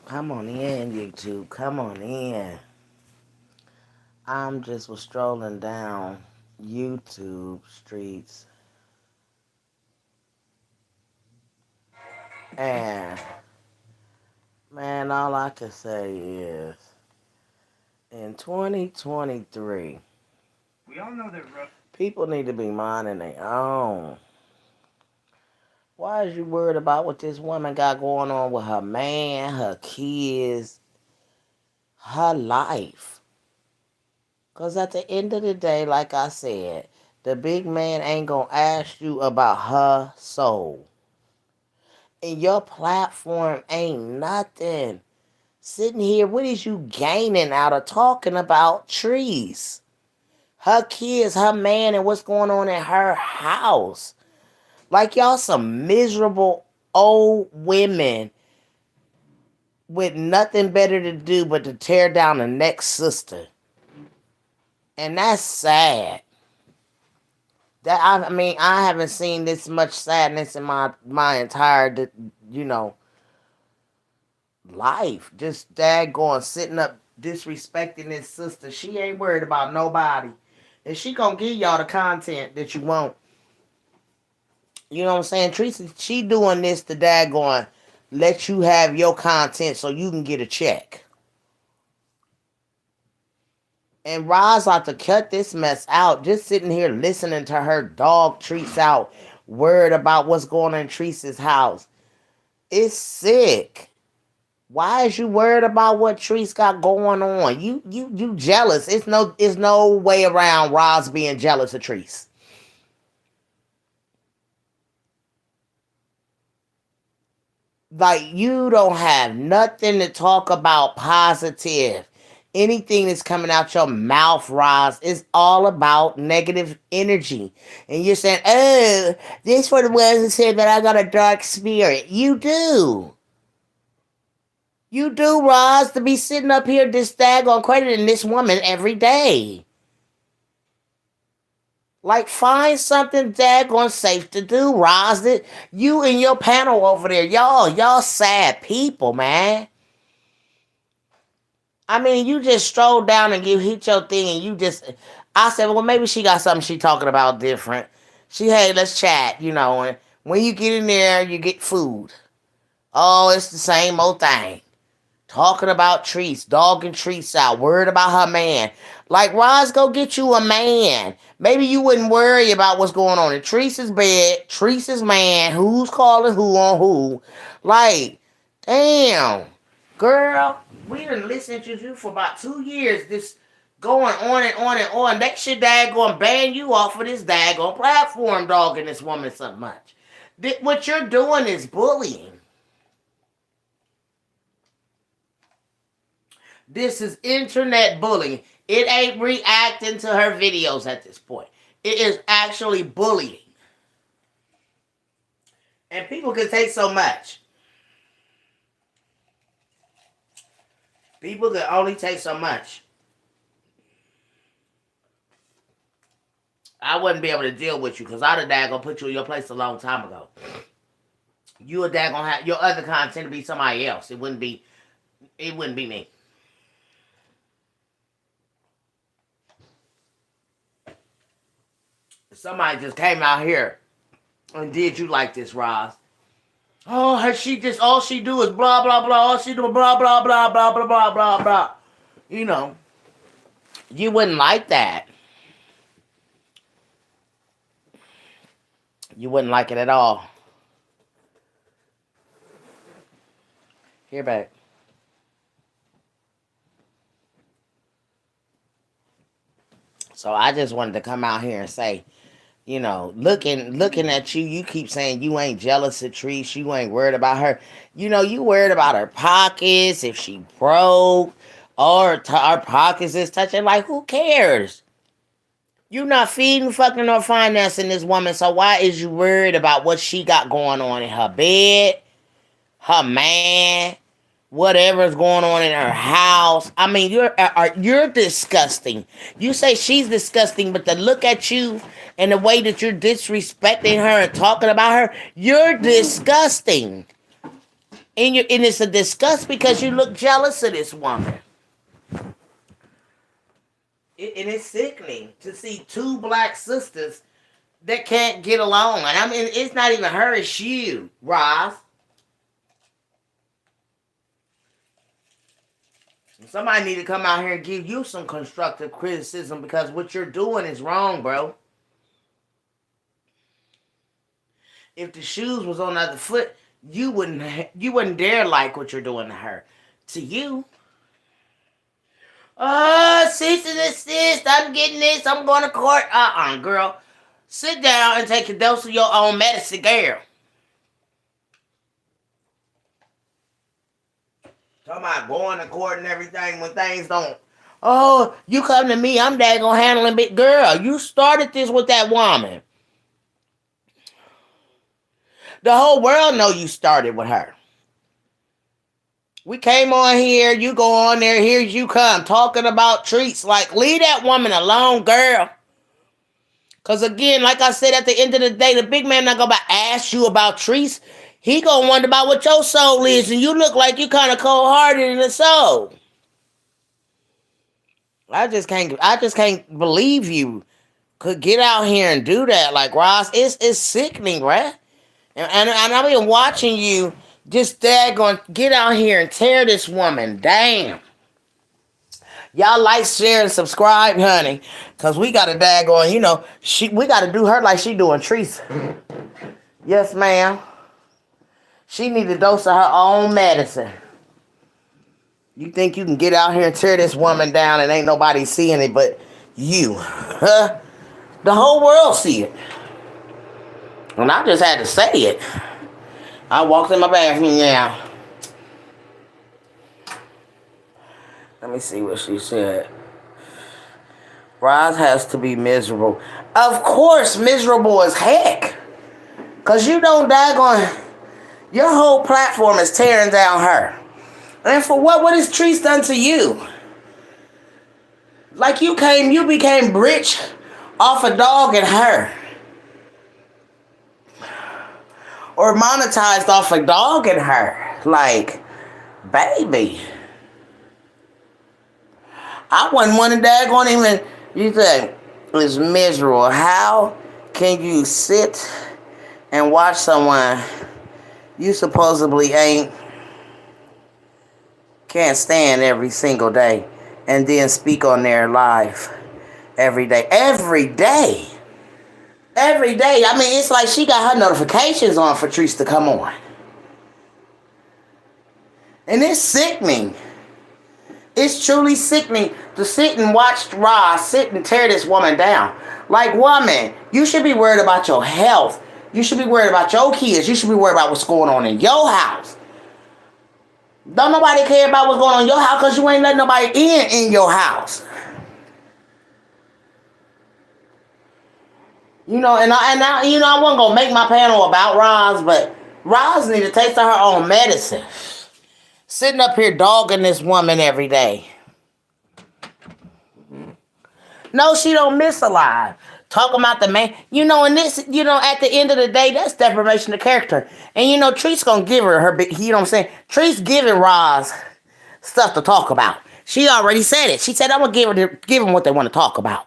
Come on in, YouTube. Come on in. I'm just was strolling down YouTube streets, and man, all I can say is in 2023, We all know that people need to be minding their own. Why is you worried about what this woman got going on with her man, her kids, her life? Because at the end of the day, like I said, the big man ain't going to ask you about her soul. And your platform ain't nothing. Sitting here, what is you gaining out of talking about Trese? Her kids, her man, and what's going on in her house. Like y'all some miserable old women with nothing better to do but to tear down the next sister. And that's sad. I mean, I haven't seen this much sadness in my entire, you know, life. Just dad going sitting up disrespecting his sister. She ain't worried about nobody. And she gonna give y'all the content that you want. You know what I'm saying? Trese, she doing this to dad going, let you have your content so you can get a check. And Roz ought to cut this mess out. Just sitting here listening to her dog treats out, worried about what's going on in Trese's house. It's sick. Why is you worried about what Treese got going on? You jealous. It's no way around Roz being jealous of Treese. Like you don't have nothing to talk about positive. Anything that's coming out your mouth, Roz, is all about negative energy. And you're saying, oh, this for the ones that said that I got a dark spirit. You do. You do, Roz, to be sitting up here this daggone crediting this woman every day. Like, find something daggone safe to do, Roz. You and your panel over there, y'all sad people, man. I mean, you just stroll down and you hit your thing and you just, I said, well, maybe she got something she talking about different. Hey, let's chat, and when you get in there, you get food. Oh, it's the same old thing. Talking about Treese, dogging Treese out, worried about her man. Like, Roz, go get you a man. Maybe you wouldn't worry about what's going on in Treese's bed, Treese's man, who's calling who on who. Like, damn, girl, we done listened to you for about 2 years. This going on and on and on. That shit daggone ban you off of this daggone platform, dogging this woman so much. What you're doing is bullying. This is internet bullying. It ain't reacting to her videos at this point. It is actually bullying. And people can take so much. People can only take so much. I wouldn't be able to deal with you because I'd have daggone put you in your place a long time ago. You would daggone have your other content to be somebody else. It wouldn't be me. Somebody just came out here and did you like this, Roz. Oh, she just all she do is blah blah blah. All she do is blah blah blah blah blah blah blah blah. You know, you wouldn't like that. You wouldn't like it at all. Here back. So I just wanted to come out here and say, looking at you, you keep saying you ain't jealous of Treese, you ain't worried about her. You worried about her pockets, if she broke, or her pockets is touching. Like, who cares? You not feeding, fucking, or financing this woman, so why is you worried about what she got going on in her bed, her man, whatever's going on in her house? I mean, you're disgusting. You say she's disgusting, but to look at you and the way that you're disrespecting her and talking about her, you're disgusting. And it's a disgust because you look jealous of this woman. And it's sickening to see two black sisters that can't get along. And I mean, it's not even her, it's you, Roz. Somebody need to come out here and give you some constructive criticism because what you're doing is wrong, bro. If the shoes was on the other foot, you wouldn't dare like what you're doing to her. To you. Oh, cease and desist. I'm getting this. I'm going to court. Girl. Sit down and take a dose of your own medicine, girl. Talking about going to court and everything when things don't. Oh, you come to me, I'm daggone handling big girl. You started this with that woman. The whole world know you started with her. We came on here, you go on there, here you come, talking about treats. Like, leave that woman alone, girl. Because again, like I said, at the end of the day, the big man not going to ask you about treats. He going to wonder about what your soul is. And you look like you kind of cold-hearted in the soul. I just can't believe you could get out here and do that. Like, Ross, it's sickening, right? And I've been watching you just daggone get out here and tear this woman. Damn. Y'all like, share, and subscribe, honey. Because we got to daggone, we got to do her like she doing Trese. Yes, ma'am. She need a dose of her own medicine. You think you can get out here and tear this woman down and ain't nobody seeing it but you. Huh? The whole world see it. And I just had to say it. I walked in my bathroom now. Let me see what she said. Roz has to be miserable. Of course, miserable as heck. Because you don't daggone... Your whole platform is tearing down her. And for what? What has Trese done to you? Like you became rich off a dog and her. Or monetized off a dog and her. Like, baby. I wouldn't want to daggone even, you think, it's miserable. How can you sit and watch someone you supposedly can't stand every single day and then speak on their life every day? Every day. Every day. I mean, it's like she got her notifications on for Trese to come on. And it's sickening. It's truly sickening to sit and watch Roz sit and tear this woman down. Like, woman, you should be worried about your health. You should be worried about your kids. You should be worried about what's going on in your house. Don't nobody care about what's going on in your house because you ain't letting nobody in your house. And I wasn't going to make my panel about Roz, but Roz need to taste of her own medicine. Sitting up here dogging this woman every day. No, she don't miss a lot. Talking about the man. And this, at the end of the day, that's deprivation of character. And, Trese going to give her, you know what I'm saying? Trese giving Roz stuff to talk about. She already said it. She said, I'm going to give them what they want to talk about.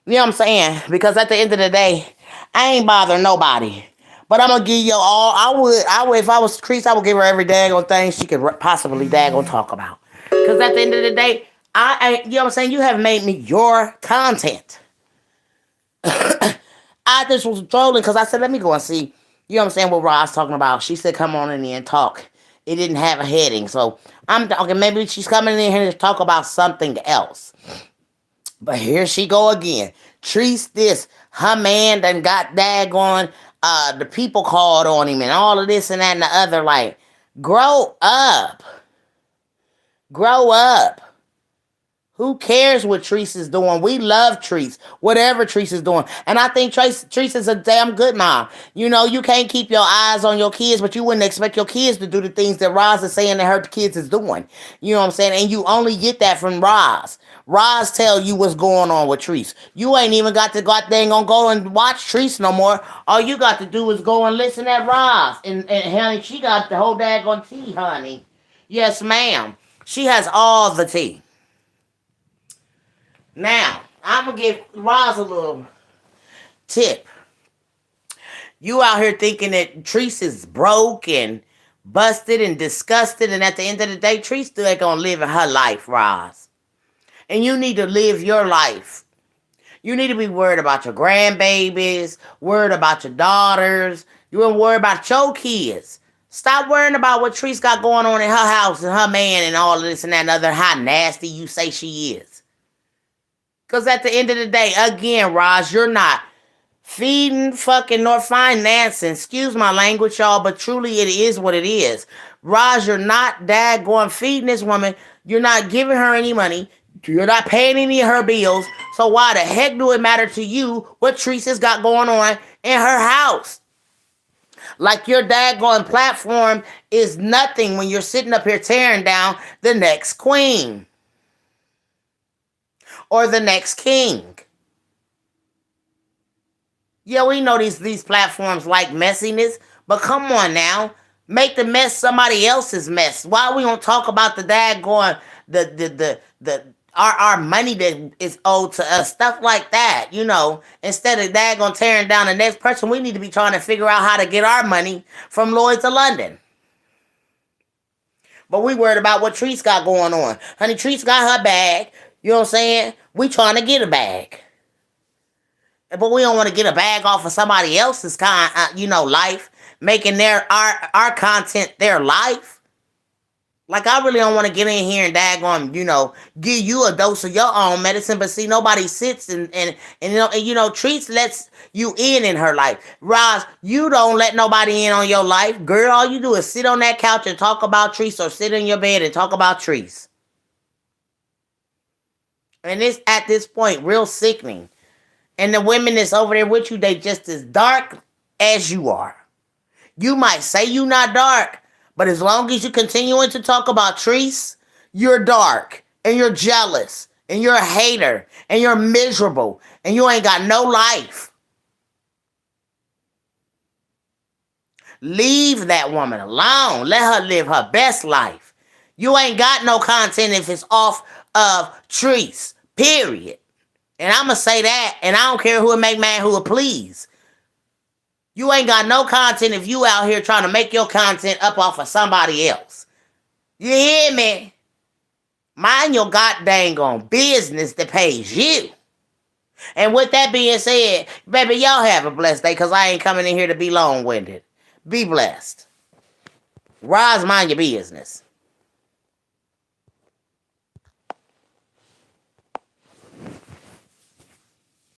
You know what I'm saying? Because at the end of the day, I ain't bothering nobody. But I'm going to give you all, I would, if I was Trese, I would give her every daggone thing she could possibly daggone talk about. Because at the end of the day, you know what I'm saying? You have made me your content. I just was trolling because I said, let me go and see, you know what I'm saying, what Rod's talking about. She said, come on in here and talk. It didn't have a heading. So I'm talking, maybe she's coming in here to talk about something else. But here she go again. Trese this. Her man done got daggone, the people called on him and all of this and that and the other. Like, grow up. Grow up. Who cares what Trese is doing? We love Trese, whatever Trese is doing. And I think Trese is a damn good mom. You know, you can't keep your eyes on your kids, but you wouldn't expect your kids to do the things that Roz is saying that her kids is doing. You know what I'm saying? And you only get that from Roz. Roz tell you what's going on with Trese. You ain't even got to go there and gonna go and watch Trese no more. All you got to do is go and listen at Roz. And honey, she got the whole daggone tea, honey. Yes, ma'am. She has all the tea. Now, I'm going to give Roz a little tip. You out here thinking that Trese is broke and busted and disgusted, and at the end of the day, Trese still ain't going to live in her life, Roz. And you need to live your life. You need to be worried about your grandbabies, worried about your daughters. You ain't worried about your kids. Stop worrying about what Trese got going on in her house and her man and all of this and that and other, how nasty you say she is. Because at the end of the day, again, Roz, you're not feeding, fucking, nor financing. Excuse my language, y'all, but truly it is what it is. Roz, you're not daggone feeding this woman. You're not giving her any money. You're not paying any of her bills. So why the heck do it matter to you what Teresa's got going on in her house? Like your daggone platform is nothing when you're sitting up here tearing down the next queen. Or the next king. Yeah, we know these platforms like messiness, but come on now. Make the mess somebody else's mess. Why we don't talk about the daggone our money that is owed to us, stuff like that, you know. Instead of daggone tearing down the next person, we need to be trying to figure out how to get our money from Lloyd's of London. But we worried about what Trese got going on. Honey, Trese got her bag. You know what I'm saying? We trying to get a bag. But we don't want to get a bag off of somebody else's life, making our content their life. Like, I really don't want to get in here and daggone, give you a dose of your own medicine, but see, nobody sits and Trese lets you in her life. Roz, you don't let nobody in on your life. Girl, all you do is sit on that couch and talk about Trese, or sit in your bed and talk about Trese. And it's at this point real sickening. And the women that's over there with you, they just as dark as you are. You might say you not dark, but as long as you continuing to talk about Trese, you're dark, and you're jealous, and you're a hater, and you're miserable, and you ain't got no life. Leave that woman alone. Let her live her best life. You ain't got no content if it's off of Trese, period. And I'm going to say that, and I don't care who it make mad, who it please. You ain't got no content if you out here trying to make your content up off of somebody else. You hear me? Mind your goddamn business that pays you. And with that being said, baby, y'all have a blessed day, because I ain't coming in here to be long-winded. Be blessed. Roz, mind your business.